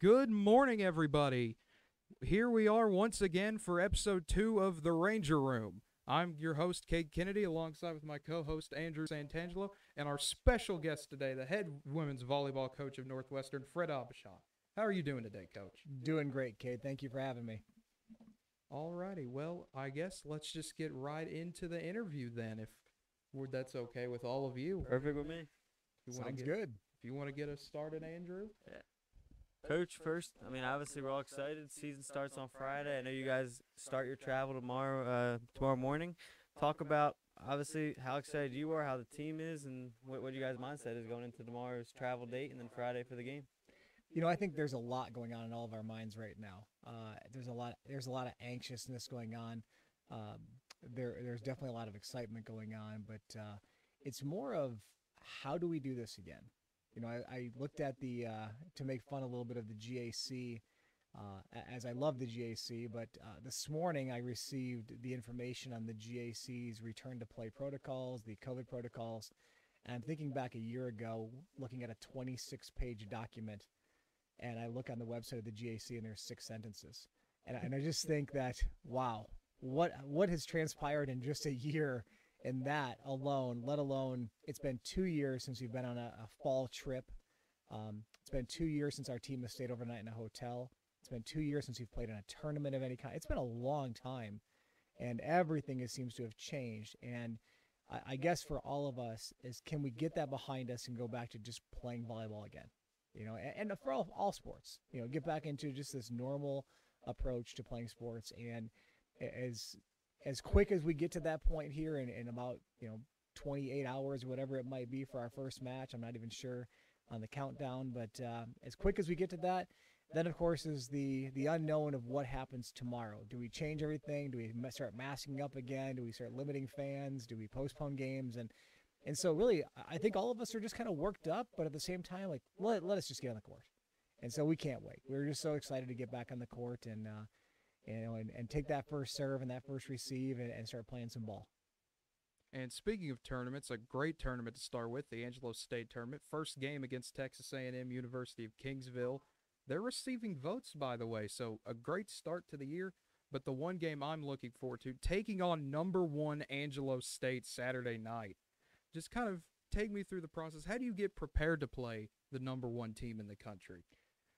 Good morning, everybody. Here we are once again for episode 2 of The Ranger Room. I'm your host, Cade Kennedy, alongside with my co-host, Andrew Santangelo, and our special guest today, the head women's volleyball coach of Northwestern, Fred Aubuchon. How are you doing today, Coach? Doing great, Cade. Thank you for having me. Alrighty, well, I guess let's just get right into the interview then, if that's okay with all of you. Perfect with me. Sounds good. If you want to get us started, Andrew? Yeah. Coach, first, obviously we're all excited. Season starts on Friday. I know you guys start your travel tomorrow morning. Talk about, obviously, how excited you are, how the team is, and what you guys' mindset is going into tomorrow's travel date and then Friday for the game. You know, I think there's a lot going on in all of our minds right now. There's a lot of anxiousness going on. There's definitely a lot of excitement going on, but it's more of how do we do this again? You know, I looked at to make fun a little bit of the GAC, as I love the GAC, but this morning I received the information on the GAC's return to play protocols, the COVID protocols, and I'm thinking back a year ago, looking at a 26-page document, and I look on the website of the GAC and there's 6 sentences. And I just think that, wow, what has transpired in just a year in that alone, let alone it's been 2 years since we've been on a fall trip. It's been 2 years since our team has stayed overnight in a hotel. It's been 2 years since we've played in a tournament of any kind. It's been a long time, and everything seems to have changed. And I guess for all of us is, can we get that behind us and go back to just playing volleyball again? You know, and for all sports, you know, get back into just this normal approach to playing sports. And as quick as we get to that point here in about, 28 hours or whatever it might be for our first match, I'm not even sure on the countdown, but as quick as we get to that, then of course is the unknown of what happens tomorrow. Do we change everything? Do we start masking up again? Do we start limiting fans? Do we postpone games? And so really, I think all of us are just kind of worked up, but at the same time, like, let us just get on the court. And so we can't wait. We're just so excited to get back on the court and take that first serve and that first receive and start playing some ball. And speaking of tournaments, a great tournament to start with, the Angelo State tournament. First game against Texas A&M University of Kingsville. They're receiving votes, by the way, so a great start to the year. But the one game I'm looking forward to, taking on number 1 Angelo State Saturday night. Just kind of take me through the process. How do you get prepared to play the number 1 team in the country?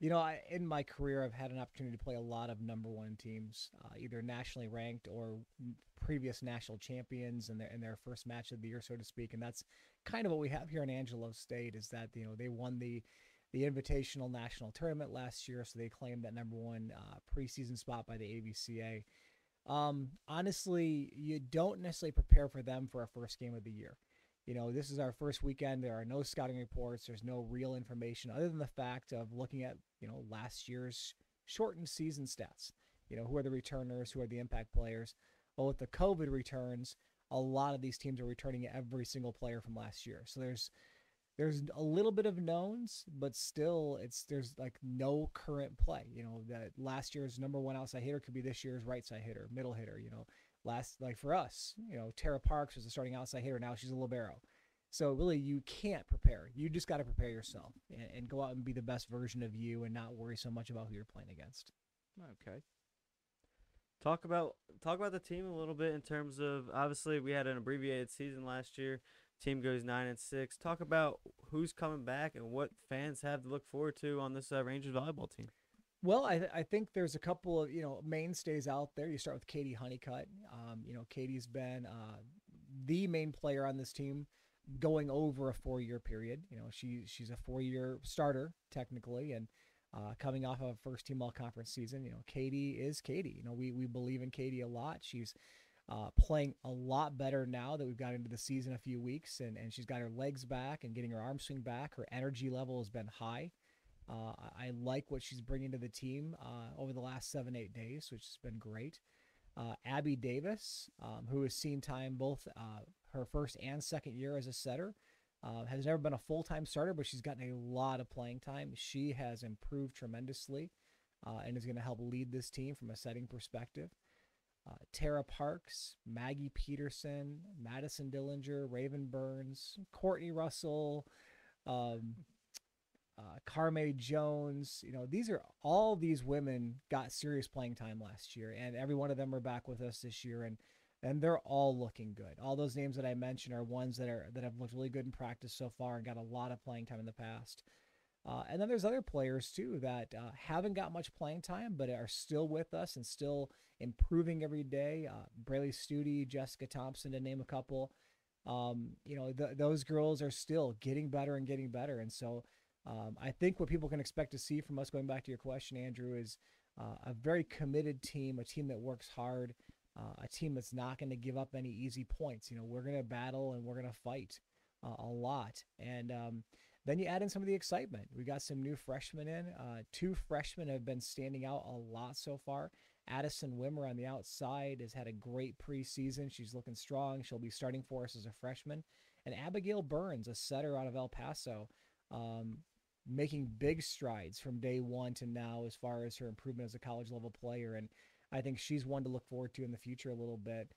You know, in my career, I've had an opportunity to play a lot of number 1 teams, either nationally ranked or previous national champions in their first match of the year, so to speak. And that's kind of what we have here in Angelo State, is that, they won the Invitational National Tournament last year, so they claimed that number 1 preseason spot by the AVCA. Honestly, you don't necessarily prepare for them for our first game of the year. You know, this is our first weekend. There are no scouting reports. There's no real information other than the fact of looking at, last year's shortened season stats. Who are the returners? Who are the impact players? Well, with the COVID returns, a lot of these teams are returning every single player from last year. So there's a little bit of knowns, but still there's like no current play. That last year's number 1 outside hitter could be this year's right side hitter, middle hitter, like for us, Tara Parks was a starting outside hitter. Now she's a libero. So really, you can't prepare. You just got to prepare yourself and go out and be the best version of you and not worry so much about who you're playing against. Okay. Talk about the team a little bit in terms of, obviously we had an abbreviated season last year. Team goes 9-6. Talk about who's coming back and what fans have to look forward to on this Rangers volleyball team. Well, I think there's a couple of mainstays out there. You start with Cade Honeycutt. Cade's been the main player on this team going over a 4-year period. She's a 4-year starter technically, and coming off of a first team all conference season. Cade is Cade. We believe in Cade a lot. She's playing a lot better now that we've got into the season a few weeks, and she's got her legs back and getting her arm swing back. Her energy level has been high. I like what she's bringing to the team over the last 7-8 days, which has been great. Abby Davis, who has seen time both her first and second year as a setter, has never been a full-time starter, but she's gotten a lot of playing time. She has improved tremendously and is going to help lead this team from a setting perspective. Tara Parks, Maggie Peterson, Madison Dillinger, Raven Burns, Courtney Russell, Carme Jones. These are all these women got serious playing time last year, and every one of them are back with us this year, and they're all looking good. All those names that I mentioned are ones that have looked really good in practice so far and got a lot of playing time in the past. And then there's other players too that haven't got much playing time, but are still with us and still improving every day. Braylee Studi, Jessica Thompson, to name a couple. Those girls are still getting better and getting better. And so I think what people can expect to see from us, going back to your question, Andrew, is a very committed team, a team that works hard, a team that's not going to give up any easy points. We're going to battle and we're going to fight a lot. And then you add in some of the excitement. We got some new freshmen in. Two freshmen have been standing out a lot so far. Addison Wimmer on the outside has had a great preseason. She's looking strong. She'll be starting for us as a freshman. And Abigail Burns, a setter out of El Paso, making big strides from day one to now as far as her improvement as a college-level player. And I think she's one to look forward to in the future a little bit.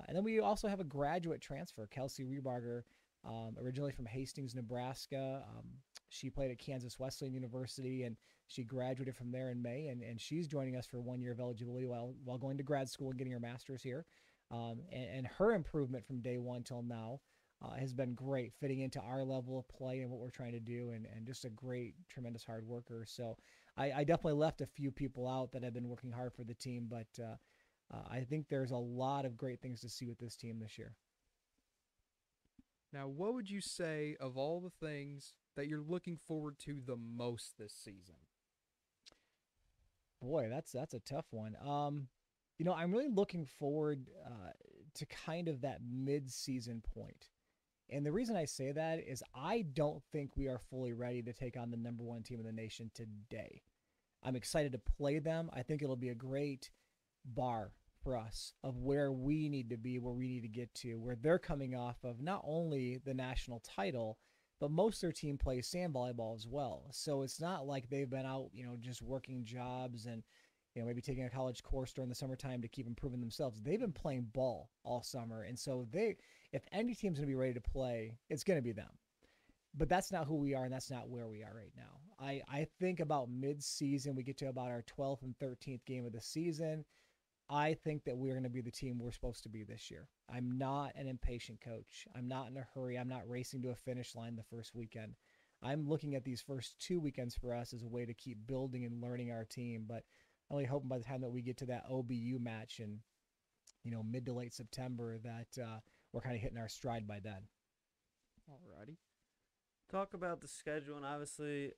And then we also have a graduate transfer, Kelsey Rebarger, originally from Hastings, Nebraska. She played at Kansas Wesleyan University, and she graduated from there in May, and she's joining us for 1 year of eligibility while going to grad school and getting her master's here. And her improvement from day one till now has been great, fitting into our level of play and what we're trying to do, and just a great, tremendous hard worker. So I definitely left a few people out that have been working hard for the team, but I think there's a lot of great things to see with this team this year. Now, what would you say of all the things that you're looking forward to the most this season? Boy, that's a tough one. I'm really looking forward to kind of that mid-season point. And the reason I say that is I don't think we are fully ready to take on the number one team in the nation today. I'm excited to play them. I think it'll be a great bar for us of where we need to be, where we need to get to, where they're coming off of not only the national title, but most of their team plays sand volleyball as well. So it's not like they've been out, just working jobs and, maybe taking a college course during the summertime to keep improving themselves. They've been playing ball all summer. And so if any team's going to be ready to play, it's going to be them. But that's not who we are, and that's not where we are right now. I think about mid-season, we get to about our 12th and 13th game of the season. I think that we're going to be the team we're supposed to be this year. I'm not an impatient coach. I'm not in a hurry. I'm not racing to a finish line the first weekend. I'm looking at these first 2 weekends for us as a way to keep building and learning our team. But I'm only hoping by the time that we get to that OBU match in, mid to late September that we're kind of hitting our stride by then. Alrighty. Talk about the schedule, and obviously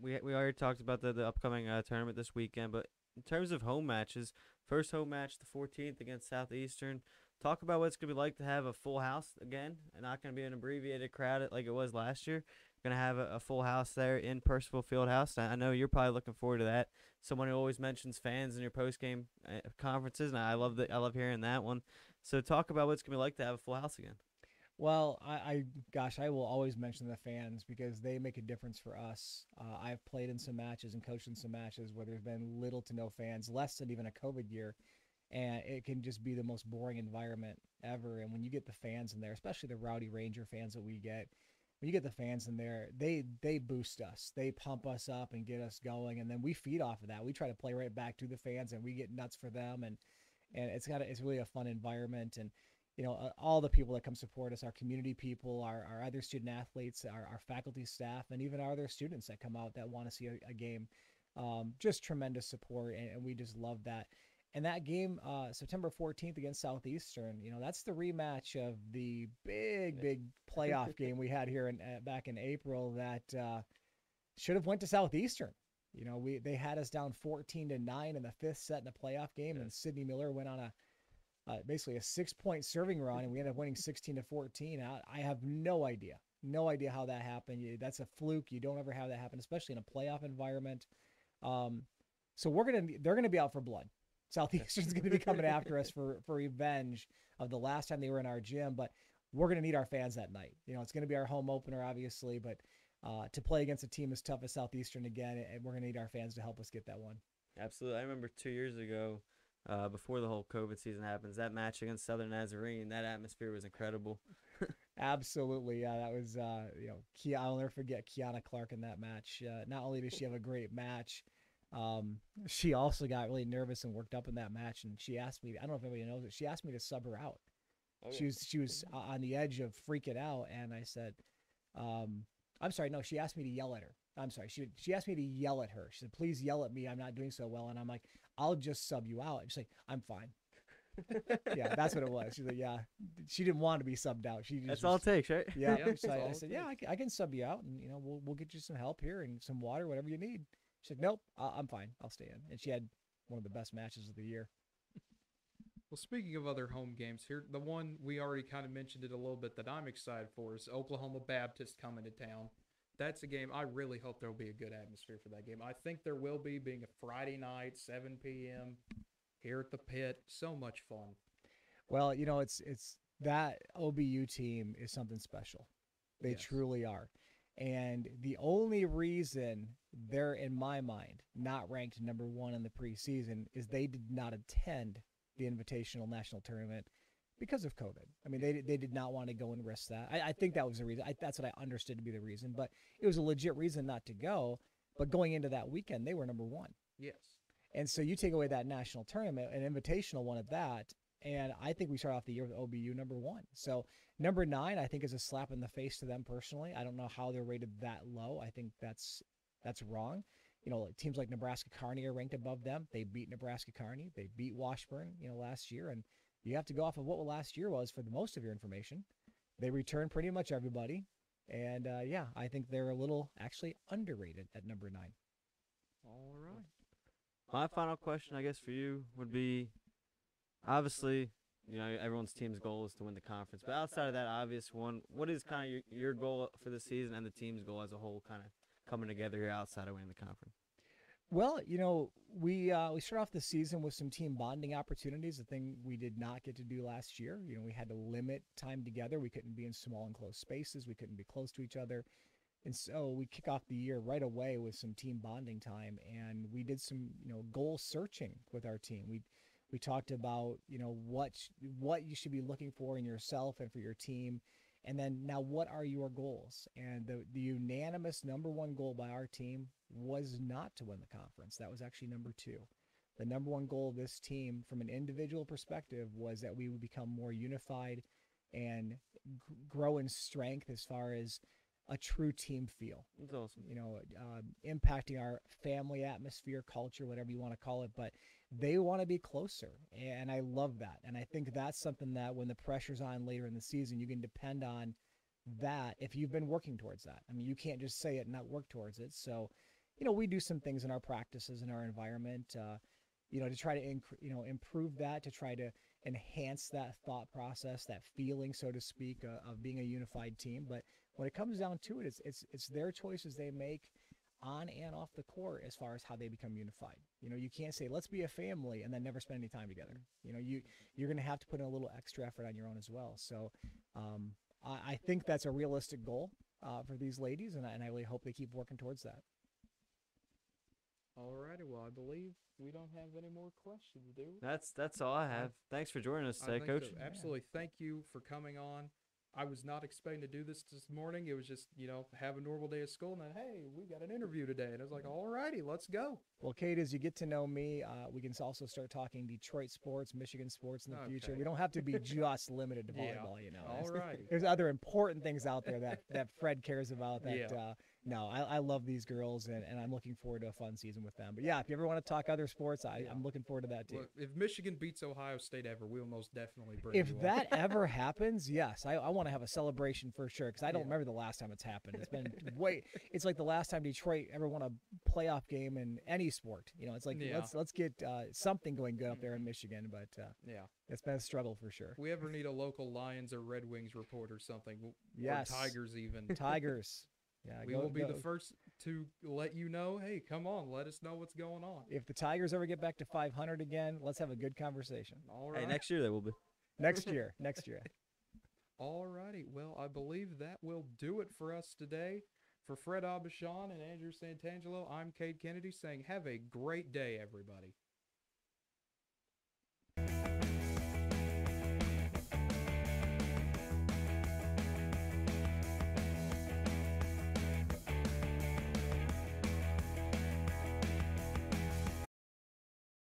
we already talked about the upcoming tournament this weekend, but in terms of home matches, first home match the 14th against Southeastern. Talk about what it's going to be like to have a full house again, and not going to be an abbreviated crowd like it was last year. Going to have a full house there in Percival Fieldhouse. I know you're probably looking forward to that. Someone who always mentions fans in your post-game conferences, and I love hearing that one. So talk about what it's going to be like to have a full house again. Well, I will always mention the fans because they make a difference for us. I've played in some matches and coached in some matches where there's been little to no fans, less than even a COVID year, and it can just be the most boring environment ever. And when you get the fans in there, especially the Rowdy Ranger fans that we get, when you get the fans in there, they boost us. They pump us up and get us going, and then we feed off of that. We try to play right back to the fans, and we get nuts for them, and it's really a fun environment. And all the people that come support us, our community people, our other student athletes, our faculty staff, and even our other students that come out that want to see a game, just tremendous support, and we just love that. And that game, September 14th against Southeastern, that's the rematch of the big playoff game we had here back in April that should have went to Southeastern. They had us down 14-9 in the fifth set in a playoff game, and Sydney Miller went on basically a 6-point serving run, and we ended up winning 16-14. I have no idea how that happened. That's a fluke. You don't ever have that happen, especially in a playoff environment. So they're gonna be out for blood. Southeastern's going to be coming after us for revenge of the last time they were in our gym, but we're going to need our fans that night. It's going to be our home opener, obviously, but to play against a team as tough as Southeastern again, we're going to need our fans to help us get that one. Absolutely. I remember 2 years ago, before the whole COVID season happens, that match against Southern Nazarene, that atmosphere was incredible. Absolutely, yeah. That was, I'll never forget Kiana Clark in that match. Not only did she have a great match, she also got really nervous and worked up in that match. And she asked me, I don't know if everybody knows it, she asked me to sub her out. Okay. She was on the edge of freaking out, and I said, I'm sorry, no, she asked me to yell at her. I'm sorry, she asked me to yell at her. She said, please yell at me. I'm not doing so well. And I'm like, I'll just sub you out. And she's like, I'm fine. Yeah, that's what it was. She's like, yeah, she didn't want to be subbed out. She just That's all it takes, right? yeah. Yeah, So that's all I it said, yeah, takes. I can sub you out, and we'll get you some help here and some water, whatever you need. She said, nope, I'm fine. I'll stay in. And she had one of the best matches of the year. Well, speaking of other home games, here the one we already kind of mentioned it a little bit that I'm excited for is Oklahoma Baptist coming to town. That's a game I really hope there will be a good atmosphere for that game. I think there will be, being a Friday night, 7 p.m. here at the pit. So much fun. Well, it's that OBU team is something special. They Yes. truly are. And the only reason they're, in my mind, not ranked number one in the preseason is they did not attend the Invitational National Tournament because of COVID. I mean, they did not want to go and risk that. I think that was the reason. That's what I understood to be the reason. But it was a legit reason not to go. But going into that weekend, they were number one. Yes. And so you take away that national tournament, an invitational one at that, and I think we start off the year with OBU number one. So number 9, I think, is a slap in the face to them personally. I don't know how they're rated that low. I think that's wrong. Teams like Nebraska Kearney are ranked above them. They beat Nebraska Kearney. They beat Washburn, last year. And you have to go off of what last year was for the most of your information. They returned pretty much everybody. And, yeah, I think they're a little actually underrated at number 9. All right. My final question, I guess, for you would be, obviously, everyone's team's goal is to win the conference. But outside of that obvious one, what is kind of your goal for the season and the team's goal as a whole, kind of coming together here outside of winning the conference? Well, we start off the season with some team bonding opportunities, a thing we did not get to do last year. We had to limit time together. We couldn't be in small enclosed spaces. We couldn't be close to each other. And so we kick off the year right away with some team bonding time, and we did some, goal searching with our team. We talked about, what you should be looking for in yourself and for your team, and then now what are your goals? And the unanimous number one goal by our team was not to win the conference. That was actually number 2. The number one goal of this team, from an individual perspective, was that we would become more unified and grow in strength as far as a true team feel. That's awesome. Impacting our family atmosphere, culture, whatever you want to call it, but they want to be closer, and I love that. And I think that's something that when the pressure's on later in the season, you can depend on that if you've been working towards that. I mean, you can't just say it and not work towards it. So, we do some things in our practices, in our environment, to try to improve that, to try to enhance that thought process, that feeling, so to speak, of being a unified team. But when it comes down to it, it's their choices they make on and off the court as far as how they become unified. You can't say, let's be a family and then never spend any time together. You're going to have to put in a little extra effort on your own as well. So I think that's a realistic goal for these ladies, and I really hope they keep working towards that. All righty. Well, I believe we don't have any more questions, do we? That's all I have. Thanks for joining us I today, think Coach. so. Absolutely. Thank you for coming on. I was not expecting to do this morning. It was just, have a normal day of school, and then, hey, we got an interview today. And I was like, all righty, let's go. Well, Cade, as you get to know me, we can also start talking Detroit sports, Michigan sports in the future. Okay. We don't have to be just limited to Yeah. volleyball, All righty. There's other important things out there that Fred cares about that, Yeah. no, I love these girls, and I'm looking forward to a fun season with them. But yeah, if you ever want to talk other sports, I'm looking forward to that too. Look, if Michigan beats Ohio State ever, we'll most definitely bring If you on. that ever happens, yes, I want to have a celebration for sure, because I don't remember the last time it's happened. It's been it's like the last time Detroit ever won a playoff game in any sport. It's like let's get something going good up there in Michigan, but Yeah. it's been a struggle for sure. If we ever need a local Lions or Red Wings report or something, Yes. or Tigers even, Tigers. Yeah, we will be the first to let you know, hey, come on, let us know what's going on. If the Tigers ever get back to 500 again, let's have a good conversation. All right. Hey, next year they will be. Next year. All righty. Well, I believe that will do it for us today. For Fred Aubuchon and Andrew Santangelo, I'm Cade Kennedy saying have a great day, everybody.